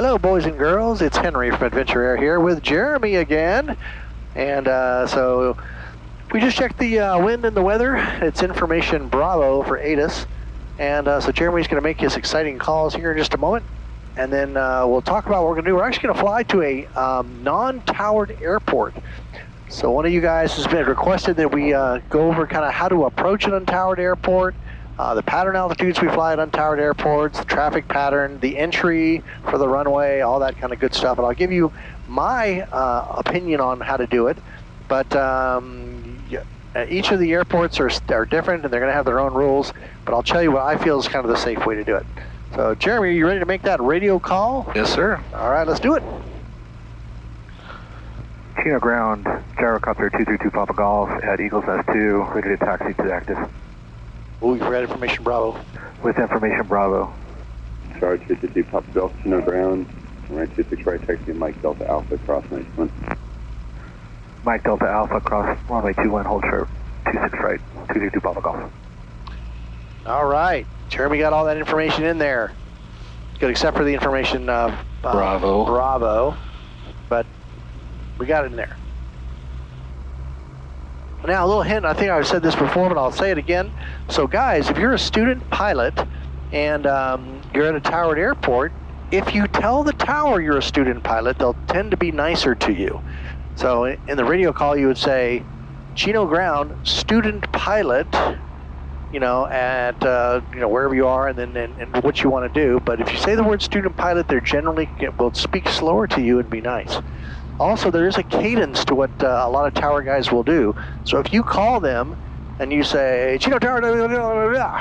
Hello, boys and girls. It's Henry from Adventure Air here with Jeremy again. And so we just checked the wind and the weather. It's information Bravo for ATIS. And so Jeremy's going to make his exciting calls here in just a moment. And then we'll talk about what we're going to do. We're actually going to fly to a non-towered airport. So one of you guys has been requested that we go over kind of how to approach an untowered airport, the pattern altitudes we fly at untowered airports, the traffic pattern, the entry for the runway, all that kind of good stuff. And I'll give you my opinion on how to do it. But each of the airports are different, and they're going to have their own rules. But I'll tell you what I feel is kind of the safe way to do it. So Jeremy, are you ready to make that radio call? Yes, sir. All right, let's do it. Chino ground, Gyrocopter 232 Papa Golf at Eagles S2, ready to taxi to active. Oh, you forgot information Bravo. With information Bravo. Charge 52 Papa Golf, Chino ground, right 26 right, taxi Mike Delta Alpha, cross 91. Mike Delta Alpha, cross runway 21, hold short, 26 right, 232 Papa Golf. All right, Jeremy got all that information in there. Good, except for the information Bravo. Bravo, but we got it in there. Now, a little hint, I think I've said this before, but I'll say it again. So guys, if you're a student pilot and you're at a towered airport, if you tell the tower you're a student pilot, they'll tend to be nicer to you. So in the radio call, you would say, Chino ground, student pilot, you know, at you know, wherever you are, and then and what you want to do. But if you say the word student pilot, they're generally will speak slower to you and be nice. Also, there is a cadence to what a lot of tower guys will do. So if you call them and you say, Chino Tower,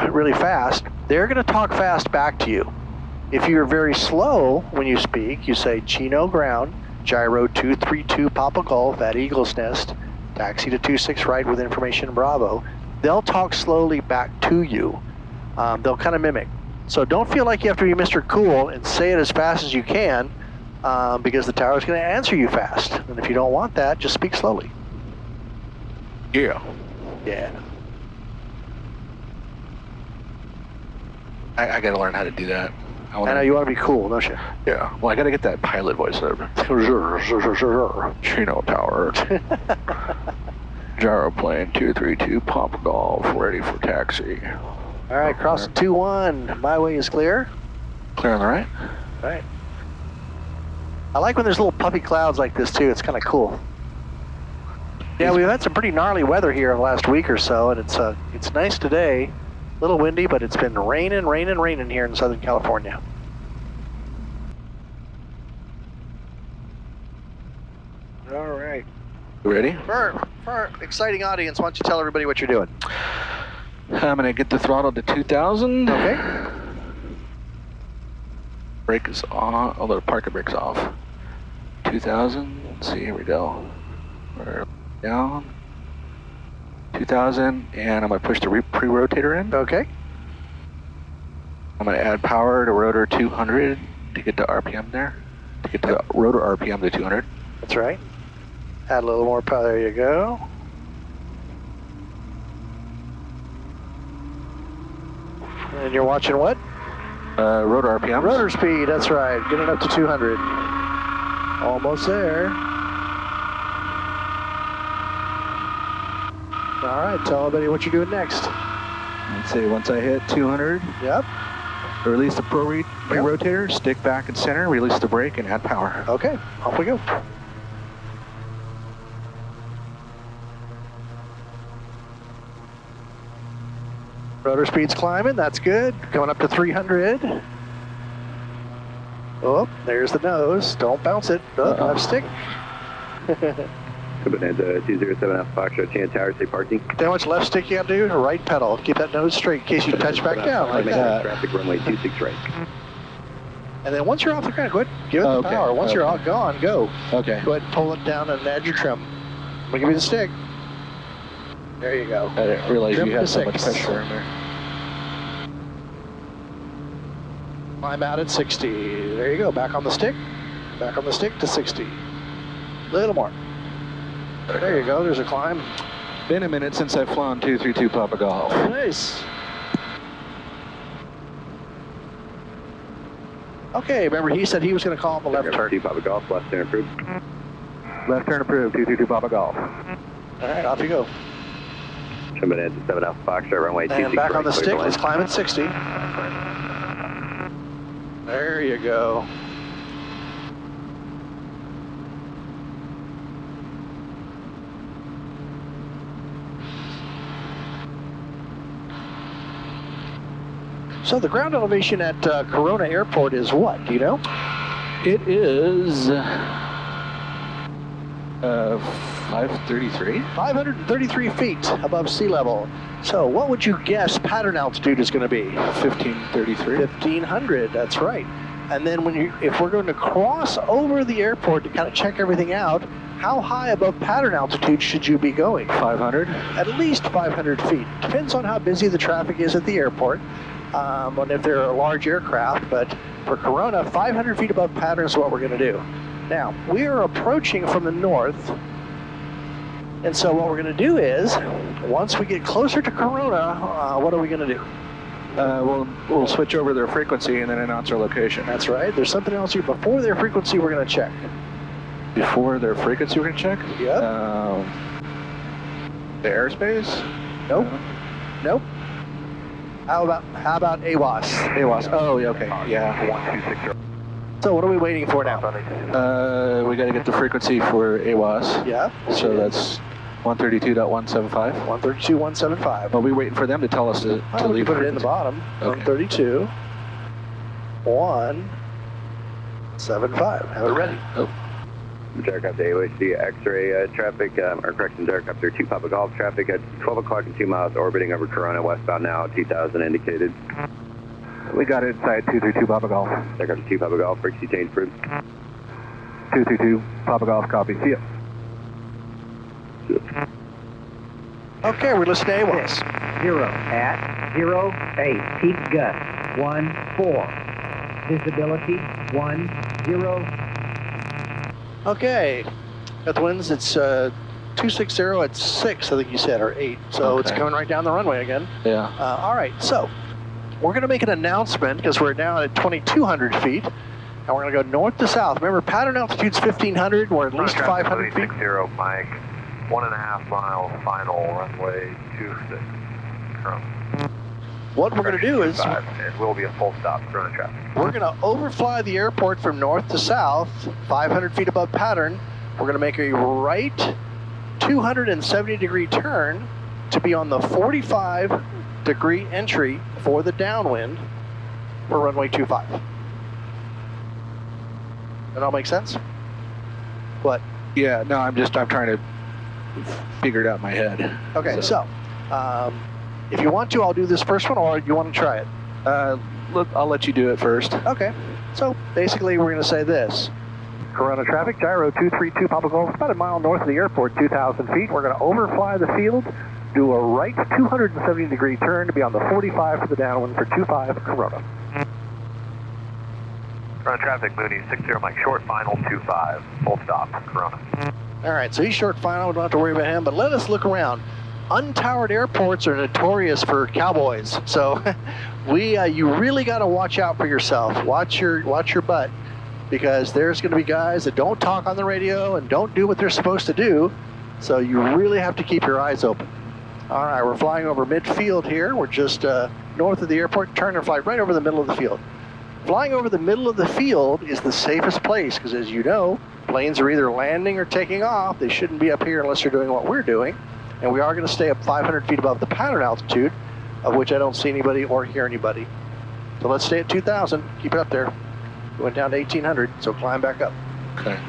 really fast, they're going to talk fast back to you. If you're very slow when you speak, you say, Chino ground, gyro 232 Papa Golf at Eagle's Nest, taxi to 26 right with information Bravo. They'll talk slowly back to you. They'll kind of mimic. So don't feel like you have to be Mr. Cool and say it as fast as you can. Because the tower is going to answer you fast. And if you don't want that, just speak slowly. Yeah. Yeah. I got to learn how to do that. I know you want to be cool, don't you? Yeah. Well, I got to get that pilot voice there. Chino Tower. Gyroplane 232 Papa Golf, ready for taxi. All right, crossing 2-1. My way is clear. Clear on the right? Right. I like when there's little puffy clouds like this too. It's kind of cool. Yeah, we've had some pretty gnarly weather here the last week or so, and it's nice today. A little windy, but it's been raining here in Southern California. All right. You ready? For our exciting audience, why don't you tell everybody what you're doing? I'm going to get the throttle to 2,000. Okay. Brake is on, although the parking brake's off. 2,000, let's see, here we go. We're down. 2,000, and I'm going to push the pre-rotator in. Okay. I'm going to add power to rotor 200 to get the RPM there. To get the rotor RPM to 200. That's right. Add a little more power, there you go. And you're watching what? Rotor RPM. Rotor speed, that's right. Get it up to 200. Almost there. All right, tell everybody what you're doing next. Let's see, once I hit 200, Yep. release the pre-rotator, stick back in center, release the brake, and add power. Okay, off we go. Rotor speed's climbing, that's good. Coming up to 300. Oh, there's the nose. Don't bounce it. Oh, left stick. Bonanza 207 Alpha Foxtrot, Chino Tower, stay parking. How much left stick you got to do? Right pedal. Keep that nose straight in case you touch back down like that. Traffic runway 26 right. And then once you're off the ground, go ahead, give it the power. Once you're all gone, go. Okay. Go ahead and pull it down and add your trim. I'm going to give you the stick. There you go. I didn't realize Trim you had to so much 6. pressure in there. Climb out at 60. There you go. Back on the stick. Back on the stick to 60. Little more. There you go. There's a climb. Been a minute since I've flown 232 Papa Golf. Nice. Okay, remember he said he was going to call on the left turn. 2 Papa Golf, left turn approved. Left turn approved, 222 Papa Golf. All right, off you go. Jumping into 7 Alpha Foxtrot, runway 26 And back right, on the clear stick, to let's land. climb at 60. There you go. So the ground elevation at Corona Airport is what? Do you know? It is 533. 533 feet above sea level. So what would you guess pattern altitude is going to be? 1533. 1500, that's right. And then if we're going to cross over the airport to kind of check everything out, how high above pattern altitude should you be going? 500. At least 500 feet. Depends on how busy the traffic is at the airport, and if they're a large aircraft, but for Corona, 500 feet above pattern is what we're going to do. Now, we are approaching from the north, and so what we're going to do is, once we get closer to Corona, what are we going to do? We'll switch over their frequency and then announce our location. That's right. There's something else here before their frequency we're going to check. Before their frequency, we're going to check? Yep. The airspace? Nope. Nope. How about AWAS? AWAS. Oh, yeah, okay. Yeah. 1260. So what are we waiting for now? We got to get the frequency for AWAS. Yeah. So that's 132.175. 132.175. Well, we're waiting for them to tell us to We can leave. put it in the bottom. Okay. 132.175. Have it ready. Oh. Gyrocopter AOC X-ray traffic, or correction, Gyrocopter 2 Papa Golf traffic at 12 o'clock and 2 miles orbiting over Corona, westbound now, 2000 indicated. We got it inside 232 Papa Golf. Gyrocopter 2 Papa Golf, frequency change approved. 232 Papa Golf, copy. See ya. Okay, we're listening to AWAS. 0 at 08. Peak gust 14. Visibility 10. Okay. Got the winds. It's 260 at 6, I think you said, or 8. So it's Okay. coming right down the runway again. Yeah. All right, so we're going to make an announcement because we're now at 2,200 feet, and we're going to go north to south. Remember, pattern altitude's 1,500. We're at least 500 feet. 60 Mike, 1.5 miles final, runway 26. What we're going to do is It will be a full stop, Corona traffic. we're going to overfly the airport from north to south, 500 feet above pattern. We're going to make a right 270-degree turn to be on the 45-degree entry for the downwind for runway 25. That all make sense? What? Yeah, no, I'm trying to figure it out in my head. Okay, so if you want to, I'll do this first one, or you want to try it? I'll let you do it first. Okay, so basically we're going to say this. Corona traffic, gyro 232 Papa Golf, about a mile north of the airport, 2,000 feet. We're going to overfly the field, do a right 270-degree turn to be on the 45 for the downwind for 25 Corona. Corona traffic, Mooney, 60 Mike, short final, 25, full stop, Corona. All right, so he's short final. We don't have to worry about him, but let us look around. Untowered airports are notorious for cowboys, so you really got to watch out for yourself. Watch your butt, because there's going to be guys that don't talk on the radio and don't do what they're supposed to do, so you really have to keep your eyes open. All right, we're flying over midfield here. We're just north of the airport. Turn and fly right over the middle of the field. Flying over the middle of the field is the safest place because, as you know, planes are either landing or taking off. They shouldn't be up here unless they're doing what we're doing. And we are going to stay up 500 feet above the pattern altitude, of which I don't see anybody or hear anybody. So let's stay at 2,000. Keep it up there. We went down to 1,800, so climb back up. Okay.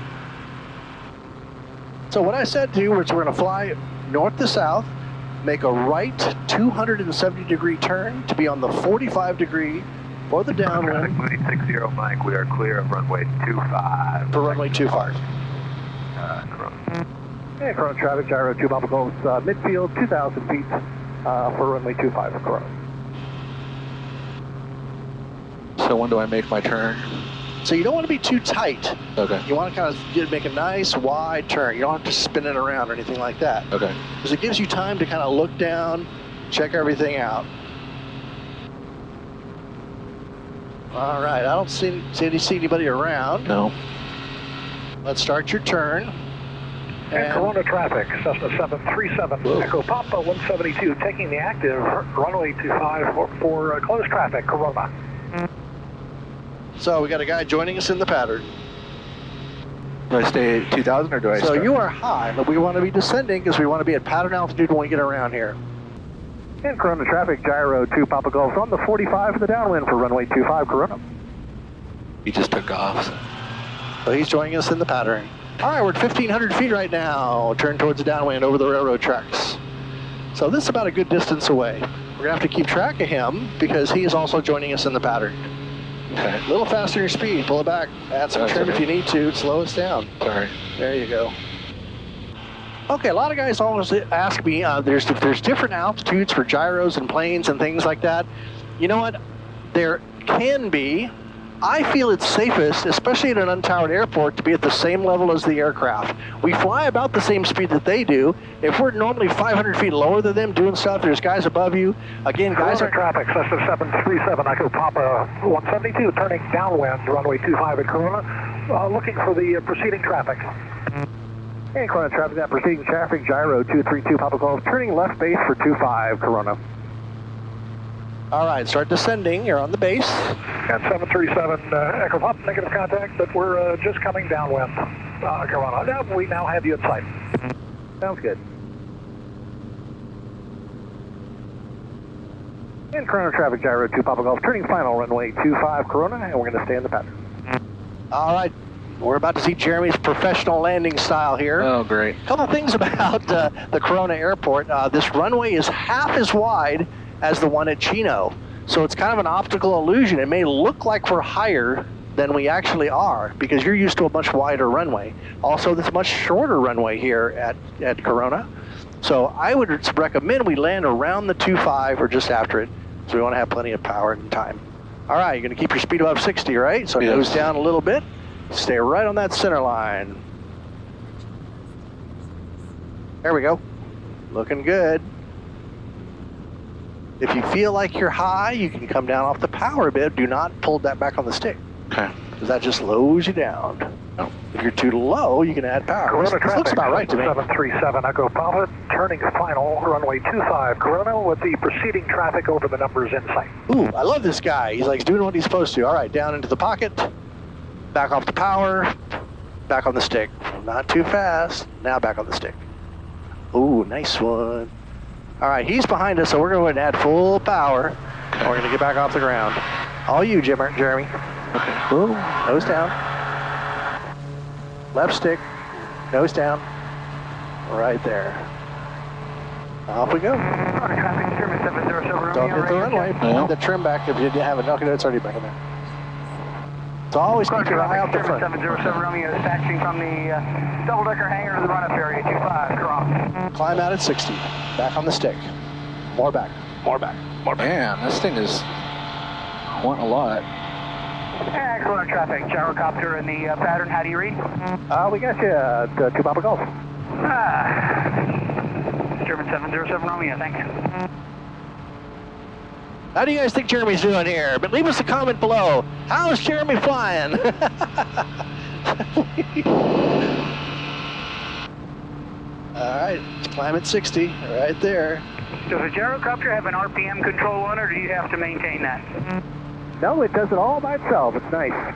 So what I said to you was we're going to fly north to south, make a right 270-degree turn to be on the 45-degree for the Traffic, downwind Mooney, 60 Mike, we are clear of runway 25. for runway 25. Corona. Okay, Corona traffic, gyro 2 Papa Golf, midfield, 2,000 feet for runway 25 for Corona. So when do I make my turn? So you don't want to be too tight. Okay. You want to kind of make a nice wide turn. You don't have to spin it around or anything like that. Okay. Because it gives you time to kind of look down, check everything out. All right, I don't see anybody around. No. Let's start your turn. And Corona traffic, Cessna 737, Echo Papa 172, taking the active runway 25 for closed traffic, Corona. So we got a guy joining us in the pattern. Do I stay at 2,000 or do I So start? you are high, but we want to be descending because we want to be at pattern altitude when we get around here. And Corona traffic, Gyro 2 Papa Golf on the 45 for the downwind for runway 25, Corona. He just took off. So he's joining us in the pattern. All right, we're at 1,500 feet right now. Turn towards the downwind over the railroad tracks. So this is about a good distance away. We're gonna have to keep track of him because he is also joining us in the pattern. Okay. A little faster in your speed, pull it back. Add some That's trim if okay. you need to, slow us down. Sorry. There you go. Okay, a lot of guys always ask me, there's different altitudes for gyros and planes and things like that. You know what? There can be. I feel it's safest, especially at an untowered airport, to be at the same level as the aircraft. We fly about the same speed that they do. If we're normally 500 feet lower than them doing stuff, there's guys above you. Again, guys Corona traffic, Cessna 737, Echo Papa 172, turning downwind, runway 25 at Corona, looking for the proceeding traffic. And Corona traffic, that proceeding traffic, Gyro 232 Papa Golf, turning left base for 25, Corona. All right, start descending. You're on the base. And 737 Echo Papa, negative contact, but we're just coming downwind, Corona. Now, we now have you in sight. Sounds good. And Corona traffic, Gyro 2 Papa Golf, turning final, runway 25 Corona, and we're going to stay in the pattern. All right, we're about to see Jeremy's professional landing style here. Oh, great. A couple things about the Corona Airport. This runway is half as wide as the one at Chino. So it's kind of an optical illusion. It may look like we're higher than we actually are because you're used to a much wider runway. Also, this much shorter runway here at Corona. So I would recommend we land around the 2.5 or just after it, so we want to have plenty of power and time. All right, you're going to keep your speed above 60, right? So Yes. nose down a little bit. Stay right on that center line. There we go. Looking good. If you feel like you're high, you can come down off the power a bit. Do not pull that back on the stick, Okay. because that just slows you down. Oh. If you're too low, you can add power. Corona This traffic, looks about right to me. 737 Echo Papa, turning final, runway 25 Corona, with the proceeding traffic over the numbers in sight. Ooh, I love this guy. He's like doing what he's supposed to. All right, down into the pocket, back off the power, back on the stick. Not too fast. Now back on the stick. Ooh, nice one. All right, he's behind us, so we're going to add full power, and we're going to get back off the ground. All you, Jeremy. Okay. Boom, nose down. Left stick, nose down. Right there. Off we go. Traffic, German 707 Don't hit the runway. No. Put the trim back if you didn't have it. Okay, no, it's already back in there. So always keep your eye out the front. 707 Romeo is taxiing from the double-decker hangar to the run-up area, 25 Corona. Climb out at 60. Back on the stick. More back. More back. More back. Man, this thing is wanting a lot. And Corona traffic, Gyrocopter in the pattern, how do you read? We got you at 2 Papa Golf. German 707 Romeo, thanks. How do you guys think Jeremy's doing here? But leave us a comment below. How's Jeremy flying? All right, let's climb at 60, right there. Does a Gyrocopter have an RPM control on it, or do you have to maintain that? No, it does it all by itself. It's nice.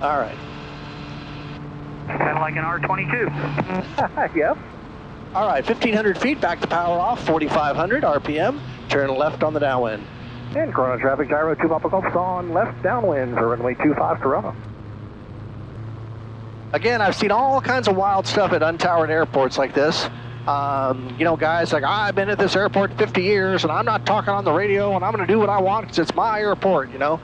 All right. Kind of like an R22. Yep. All right, 1,500 feet, back to power off, 4,500 RPM. Turn left on the downwind. And Corona traffic, Gyro 2 Papa Golf on left downwind for runway 25 Corona. Again, I've seen all kinds of wild stuff at untowered airports like this. You know, guys like, I've been at this airport 50 years and I'm not talking on the radio and I'm going to do what I want because it's my airport, you know.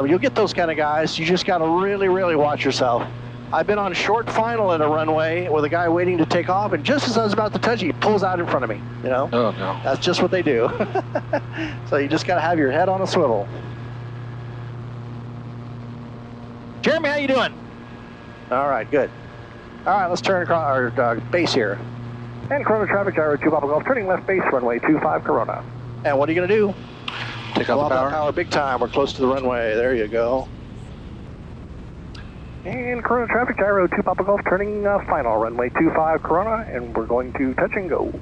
You'll get those kind of guys. You just got to really, really watch yourself. I've been on short final at a runway with a guy waiting to take off, and just as I was about to touch it, he pulls out in front of me, you know? Oh, no. That's just what they do. So you just got to have your head on a swivel. Jeremy, how you doing? All right, good. All right, let's turn across our base here. And Corona traffic, Gyro 2 Papa Golf, turning left base, runway 25 Corona. And what are you going to do? Take Go off off the that power. power big time. We're close to the runway. There you go. And Corona traffic, gyro 2 Papa Golf, turning final, runway 25 Corona, and we're going to touch and go.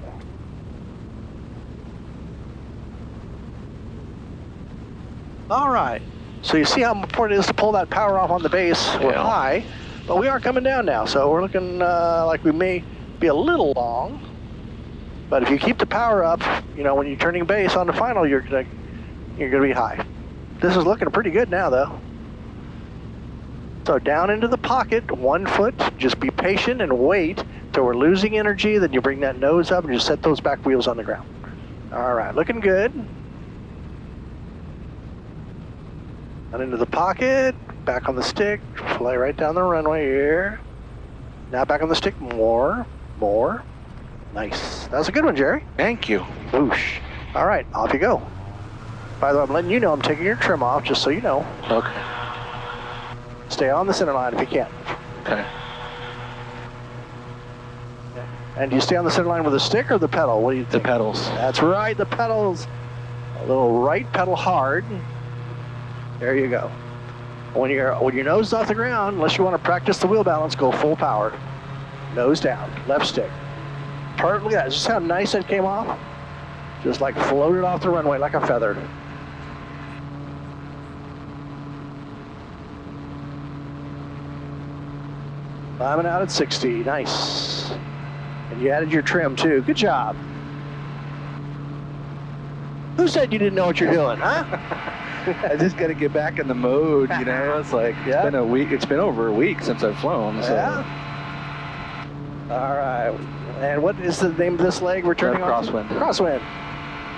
All right. So you see how important it is to pull that power off on the base. We're Yeah. high, but we are coming down now. So we're looking like we may be a little long. But if you keep the power up, you know, when you're turning base on the final, you're gonna be high. This is looking pretty good now, though. So down into the pocket, 1 foot. Just be patient and wait till we're losing energy. Then you bring that nose up and just set those back wheels on the ground. All right, looking good. And into the pocket, back on the stick, fly right down the runway here. Now back on the stick, more. Nice. That was a good one, Jerry. Thank you. Boosh. All right, off you go. By the way, I'm letting you know I'm taking your trim off, just so you know. Okay. Stay on the center line if you can. Okay. And do you stay on the center line with the stick or the pedal? What do you The think? pedals. That's right, the pedals. A little right pedal hard. There you go. When your nose is off the ground, unless you want to practice the wheel balance, go full power. Nose down, left stick. Look at that. Just how nice that came off. Just like floated off the runway like a feather. Climbing out at 60. Nice. And you added your trim too. Good job. Who said you didn't know what you're doing, huh? I just got to get back in the mode, you know. It's like Yeah. it's been a week. It's been over a week since I've flown. So. Yeah. All right. And what is the name of this leg we're turning Left off? crosswind. Crosswind.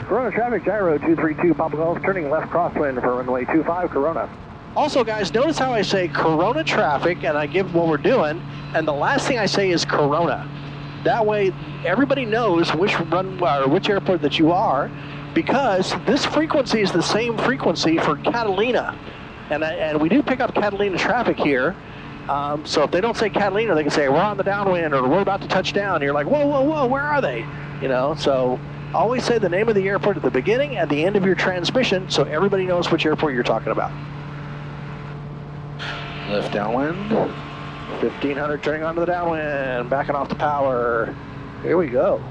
Corona traffic, gyro 232 Papa Golf, turning left crosswind for runway 25 Corona. Also, guys, notice how I say Corona traffic, and I give what we're doing, and the last thing I say is Corona. That way, everybody knows which or which airport that you are, because this frequency is the same frequency for Catalina, and we do pick up Catalina traffic here. So if they don't say Catalina, they can say we're on the downwind or we're about to touch down. And you're like, whoa, where are they? You know, so always say the name of the airport at the beginning and the end of your transmission, so everybody knows which airport you're talking about. Left downwind. 1500 turning onto the downwind, backing off the power. Here we go.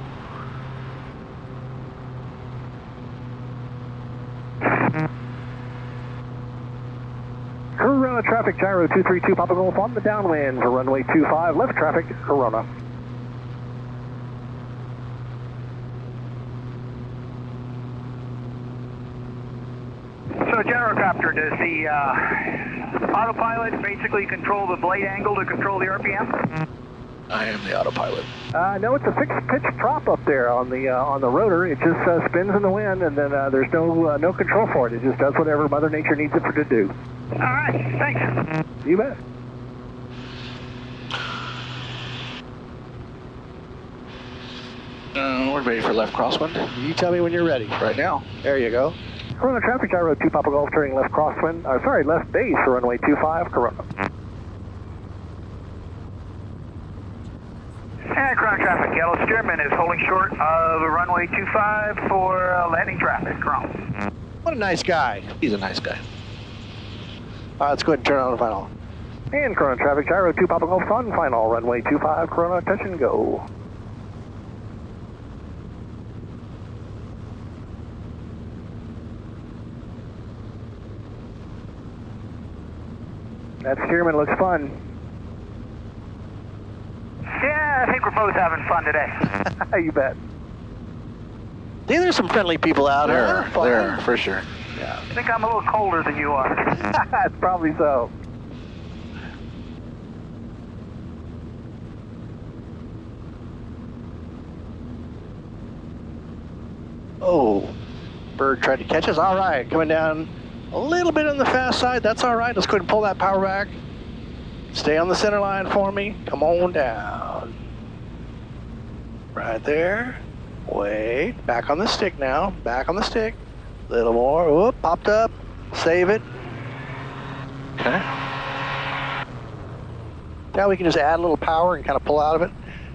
Corona traffic, gyro 232 Papa Golf on the downwind for runway 25, left traffic, Corona. So Gyrocopter, does the autopilot basically control the blade angle to control the RPM? I am the autopilot. No, it's a fixed pitch prop up there on the rotor. It just spins in the wind, and then there's no control for it. It just does whatever Mother Nature needs it to do. All right, thanks. You bet. We're ready for left crosswind. You tell me when you're ready. Right now. There you go. Corona traffic, gyro 2 Papa Golf, turning left crosswind. Left base for runway 25, Corona. And Corona traffic, yellow steerman is holding short of runway 25 for landing traffic. Corona. What a nice guy. He's a nice guy. All right, let's go ahead and turn on the final. And Corona traffic, gyro 2 Papa Golf on final, runway 25, Corona, touch and go. That steerman looks fun. Yeah, I think we're both having fun today. You bet. See, there's some friendly people out There, there. there, for sure. Yeah. I think I'm a little colder than you are. That's probably so. Oh, bird tried to catch us. All right, coming down a little bit on the fast side. That's all right. Let's go ahead and pull that power back. Stay on the center line for me. Come on down. Right there. Wait. Back on the stick now. Back on the stick. A little more. Whoop, popped up. Save it. Okay. Now we can just add a little power and kind of pull out of it.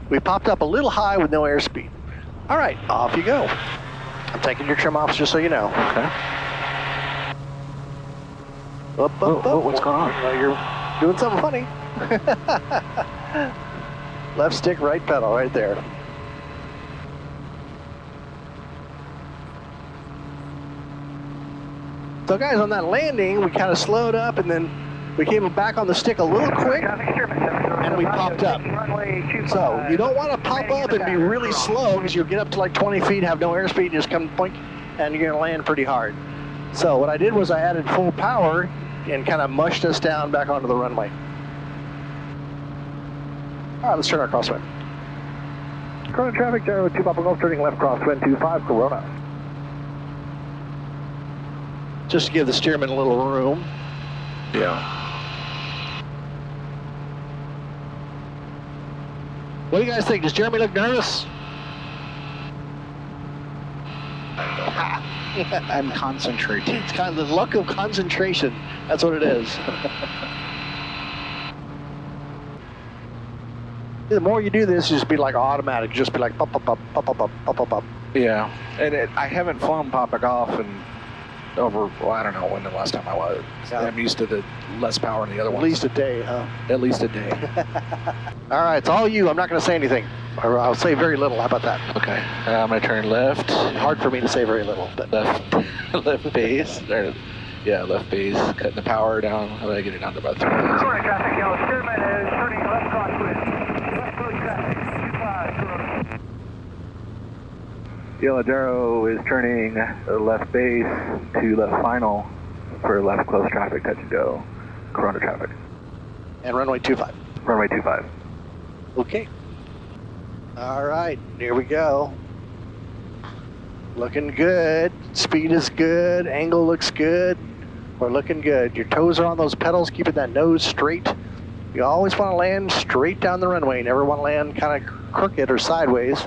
We popped up a little high with no airspeed. All right, off you go. I'm taking your trim off just so you know. Okay. Up, Oh, what's going on? Well, you're doing something funny. Left stick, right pedal, right there. So guys, on that landing, we kind of slowed up and then we came back on the stick a little quick and we popped up. So you don't want to pop up and be really slow because you'll get up to like 20 feet, have no airspeed, just come point, and you're going to land pretty hard. So what I did was I added full power and kind of mushed us down back onto the runway. All right, let's turn our crosswind. Corona traffic, Gyro 2 Papa Golf, turning left crosswind 25 Corona. Just to give the steerman a little room. Yeah. What do you guys think? Does Jeremy look nervous? I'm concentrating. It's kind of the luck of concentration. That's what it is. The more you do this, just be like automatic. Just be like pop, pop, pop, pop, pop, pop, pop, pop. Yeah, and I haven't flown Papa Golf in over, well, I don't know when the last time I was. Yeah. I'm used to the less power in the other At ones. least a day, huh? At least a day. All right, it's all you. I'm not going to say anything. Or I'll say very little. How about that? Okay, I'm gonna turn left. Hard for me to say very little, but Left base. There, yeah, left base. Cutting the power down. I'm gonna get it down to about 3,000. Corona traffic, yellow steerman is turning left crosswind. Left road traffic, 25 Corona. Yellow Gyro is turning left base to left final for left close traffic, touch and go. Corona traffic. and runway 25. Runway 25. Okay. All right, here we go. Looking good. Speed is good. Angle looks good. We're looking good. Your toes are on those pedals, keeping that nose straight. You always want to land straight down the runway. Never want to land kind of crooked or sideways.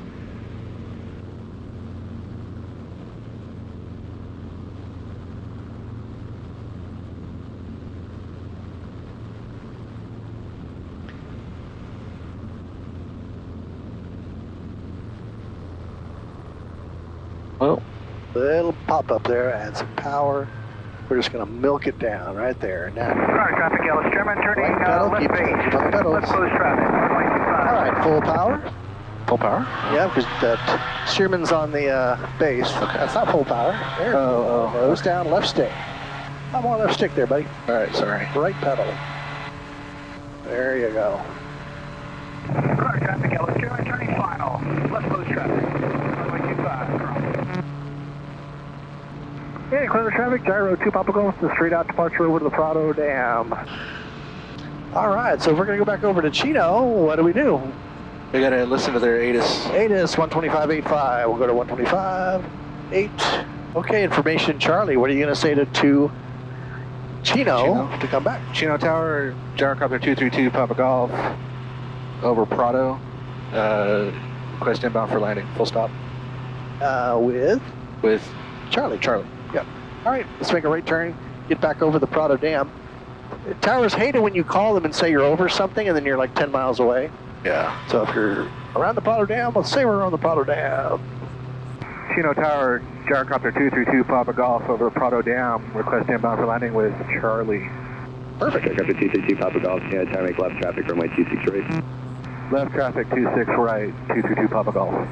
Well, Little pop up there, add some power. We're just going to milk it down right there. Now, Corona traffic, yellow steerman turning right pedal, left keep base. on the pedals. Left close traffic, runway 25. All right, full power. full power? Yeah, because that steerman's on the base. Okay. That's not full power. There. Oh. Nose down, left stick. I'm on left stick there, buddy. All right, sorry. Right pedal. There you go. Corona traffic, yellow steerman turning final. Left close traffic, runway 25. Yeah, Corona traffic, Gyro 2 Papa Golf, the straight out departure over to the Prado Dam. All right, so if we're going to go back over to Chino, what do we do? We gotta listen to their ATIS. ATIS 125.85. We'll go to 125.8. Okay, information, Charlie. What are you going to say to Chino to come back? Chino Tower, Gyrocopter 232, Papa Golf, over Prado. Request inbound for landing. Full stop. With Charlie. Yep. All right, let's make a right turn, get back over the Prado Dam. Towers hate it when you call them and say you're over something and then you're like 10 miles away. Yeah. So if you're around the Prado Dam, let's say we're on the Prado Dam. Chino Tower, Gyrocopter 232, Papa Golf over Prado Dam. Request inbound for landing with Charlie. Perfect. Gyrocopter 232, Papa Golf, Chino Tower, make left traffic, runway 26 right. Left traffic 26 right, 232 Papa Golf.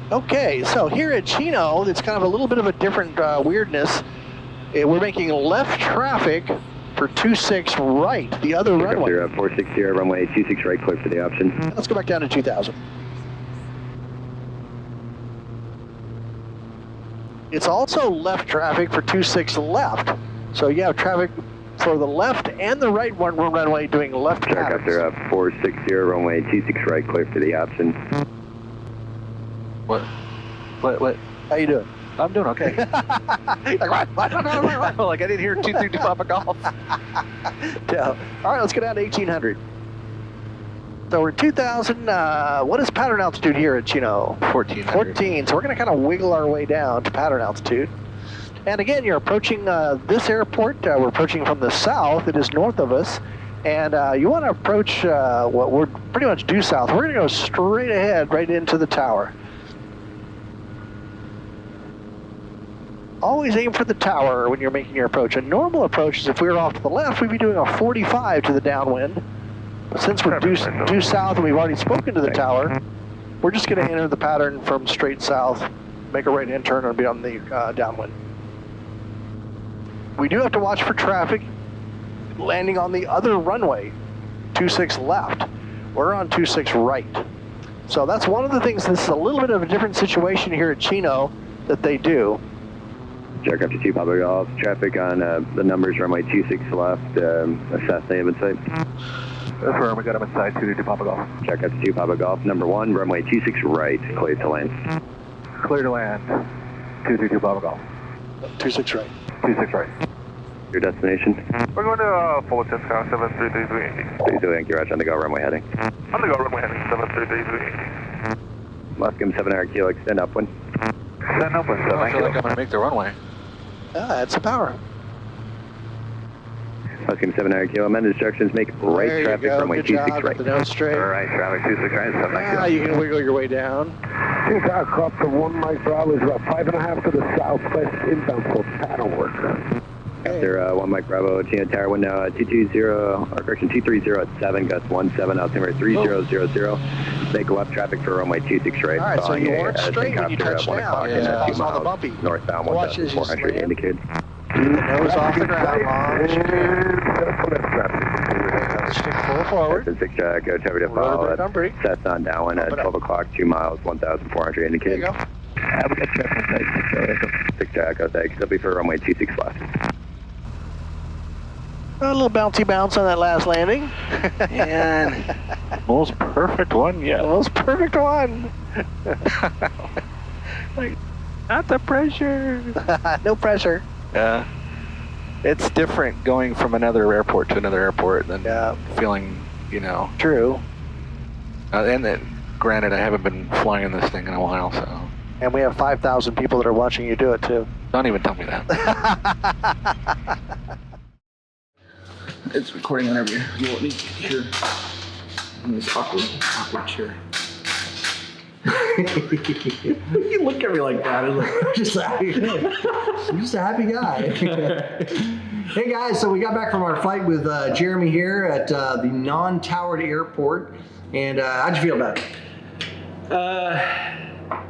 Okay, so here at Chino, it's kind of a little bit of a different weirdness. We're making left traffic for 26 right, the other runway. Gyrocopter 460, runway 26 right, clear for the option. Let's go back down to 2000. It's also left traffic for 26 left. So you have traffic for the left and the right one runway doing left traffic. Gyrocopter 460, runway 26 right, clear for the option. What? How you doing? I'm doing okay. Like, what? Like I didn't hear 232 Papa Golf. Yeah. All right, let's go down to 1800. So we're 2000. What is pattern altitude here at Chino? 1400. 14. So we're going to kind of wiggle our way down to pattern altitude. And again, you're approaching this airport. We're approaching from the south. It is north of us. And you want to approach what we're pretty much due south. We're going to go straight ahead right into the tower. always aim for the tower when you're making your approach. A normal approach is if we were off to the left, we'd be doing a 45 to the downwind. But since we're due south and we've already spoken to the tower, we're just going to enter the pattern from straight south, make a right-hand turn, and be on the downwind. We do have to watch for traffic landing on the other runway, 26 left. We're on 26 right. So that's one of the things, this is a little bit of a different situation here at Chino that they do. Gyrocopter 2 Papa Golf, traffic on the numbers runway 26 left, assassinate inside. Affirm, we got him inside 222 Papa Golf. Gyrocopter 2 Papa Golf, number 1, runway 26 right, clear to land. Clear to land, 222 Papa Golf. 26 right. 26 right. Your destination? We're going to Fullerton, 733. 32 Yankee Roger, on the go, runway heading. On the go, runway heading, 733. Muscom 700 kilo, extend upwind. Send upwind, I feel like I'm going to make the runway. That's a power. Muscom 700 kilo, amend instructions, make right There traffic, you go. runway Good 26 job. right. The nose straight. Alright, traffic 26 right, 790 kilo. You can wiggle your way down. Gyrocopter 1 Mike Bravo is about 5.5 to the southwest inbound for pattern work. After 1 Mike Bravo, Chino Tower, wind now 220, or correction, 230 at 7, gusts 17, altimeter 3000. Make left traffic for runway 26 right. All right, so you weren't straight when you touched 1 down. o'clock Yeah, and that 2 was all the miles bumpy. northbound, Watch as you 1400 slam. indicated. Keep the nose off the ground, launch. Stick full forward. 6 go traffic to Rotor follow. brake on brake. Cessna downwind at 12 o'clock, 2 miles, 1400 There indicated. you go. We got traffic inside 6 go thanks. That'll be for runway 26 left. A little bouncy bounce on that last landing. And most perfect one yet. The most perfect one. Like, not the pressure. No pressure. Yeah. It's different going from another airport to another airport than feeling, you know. True. And then, granted, I haven't been flying in this thing in a while, so. And we have 5,000 people that are watching you do it too. Don't even tell me that. It's recording whenever you want me here. In this awkward chair. You look at me like that. I'm just a happy guy. Hey guys, so we got back from our flight with Jeremy here at the non-towered airport. And how'd you feel about it?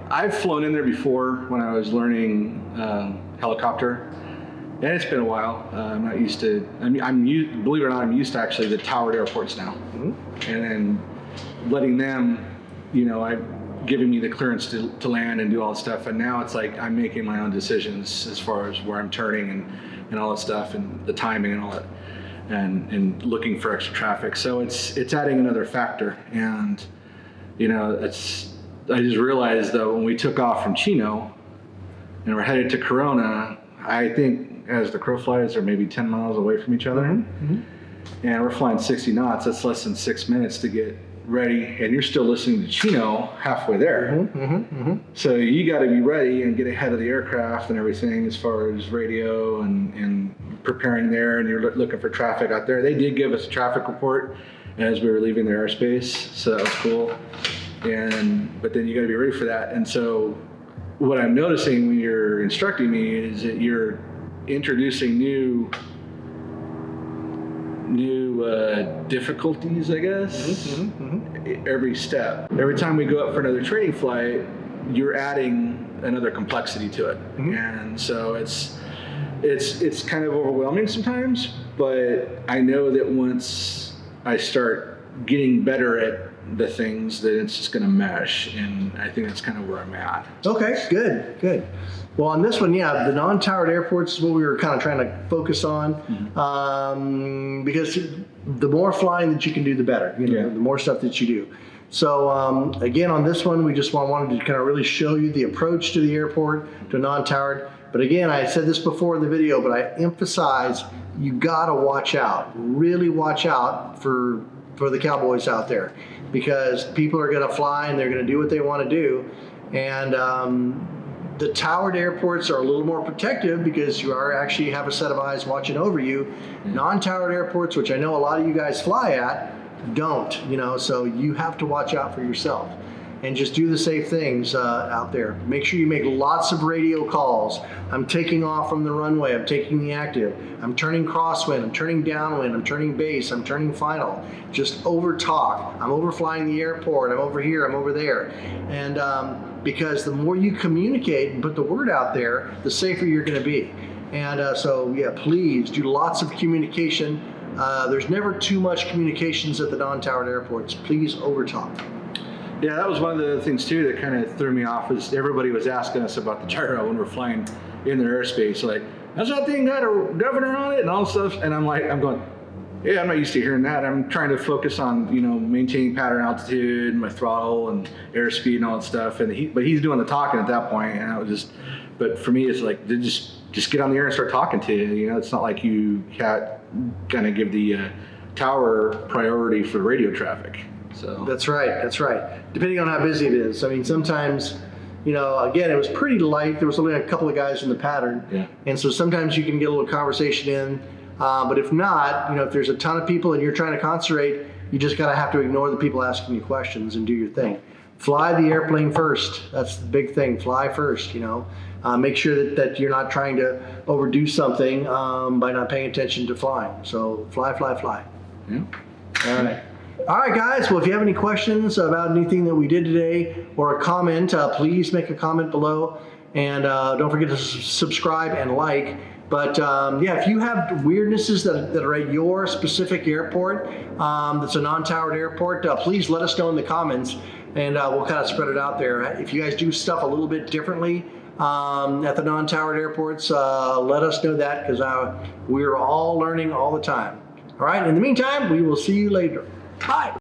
I've flown in there before when I was learning helicopter. And it's been a while. I'm not used to. Believe it or not, I'm used to actually the towered airports now. Mm-hmm. And then letting them, giving me the clearance to land and do all that stuff. And now it's like I'm making my own decisions as far as where I'm turning and all that stuff and the timing and all that, and looking for extra traffic. So it's adding another factor. And I just realized though when we took off from Chino and we're headed to Corona, I think as the crow flies, they're maybe 10 miles away from each other. Mm-hmm. And we're flying 60 knots. That's less than 6 minutes to get ready. And you're still listening to Chino halfway there. Mm-hmm. Mm-hmm. So you got to be ready and get ahead of the aircraft and everything as far as radio and preparing there. And you're looking for traffic out there. They did give us a traffic report as we were leaving their airspace. So that was cool. But then you got to be ready for that. And so what I'm noticing when you're instructing me is that you're introducing new difficulties, I guess. Mm-hmm. Every step. Every time we go up for another training flight, you're adding another complexity to it. Mm-hmm. And so it's kind of overwhelming sometimes, but I know that once I start getting better at the things, that it's just going to mesh, and I think that's kind of where I'm at. Okay, good. Well, on this one, the non-towered airports is what we were kind of trying to focus on, mm-hmm. Because the more flying that you can do, the better. The more stuff that you do. So again, on this one, we just wanted to kind of really show you the approach to the airport, to non-towered. But again, I said this before in the video, but I emphasize you got to watch out, really watch out for the cowboys out there, because people are going to fly and they're going to do what they want to do. And the towered airports are a little more protective because you actually have a set of eyes watching over you. Mm-hmm. Non-towered airports, which I know a lot of you guys fly at, don't, so you have to watch out for yourself. and just do the safe things out there. Make sure you make lots of radio calls. I'm taking off from the runway, I'm taking the active, I'm turning crosswind, I'm turning downwind, I'm turning base, I'm turning final. Just over talk. I'm overflying the airport, I'm over here, I'm over there. And because the more you communicate and put the word out there, the safer you're going to be. And so yeah, please do lots of communication. There's never too much communications at the non-towered airports. Please overtalk. Yeah, that was one of the things too that kind of threw me off, is everybody was asking us about the gyro when we're flying in their airspace. Like, has that thing got a governor on it and all stuff? And I'm going, yeah, I'm not used to hearing that. I'm trying to focus on, maintaining pattern altitude, my throttle and airspeed and all that stuff. And but he's doing the talking at that point, and I was just, but for me, it's like, just get on the air and start talking to you. It's not like you can't kind of give the tower priority for radio traffic. So That's right. Depending on how busy it is. I mean, sometimes, again, it was pretty light. There was only a couple of guys in the pattern. Yeah. And so sometimes you can get a little conversation in. But if not, if there's a ton of people and you're trying to concentrate, you just gotta have to ignore the people asking you questions and do your thing. Fly the airplane first. That's the big thing. Fly first, Make sure that you're not trying to overdo something by not paying attention to flying. So fly. Yeah. All right, guys. Well, if you have any questions about anything that we did today or a comment, please make a comment below. And don't forget to subscribe and like. But yeah, if you have weirdnesses that are at your specific airport, that's a non-towered airport, please let us know in the comments, and we'll kind of spread it out there. If you guys do stuff a little bit differently at the non-towered airports, let us know that, because we're all learning all the time. All right, in the meantime, we will see you later. Bye.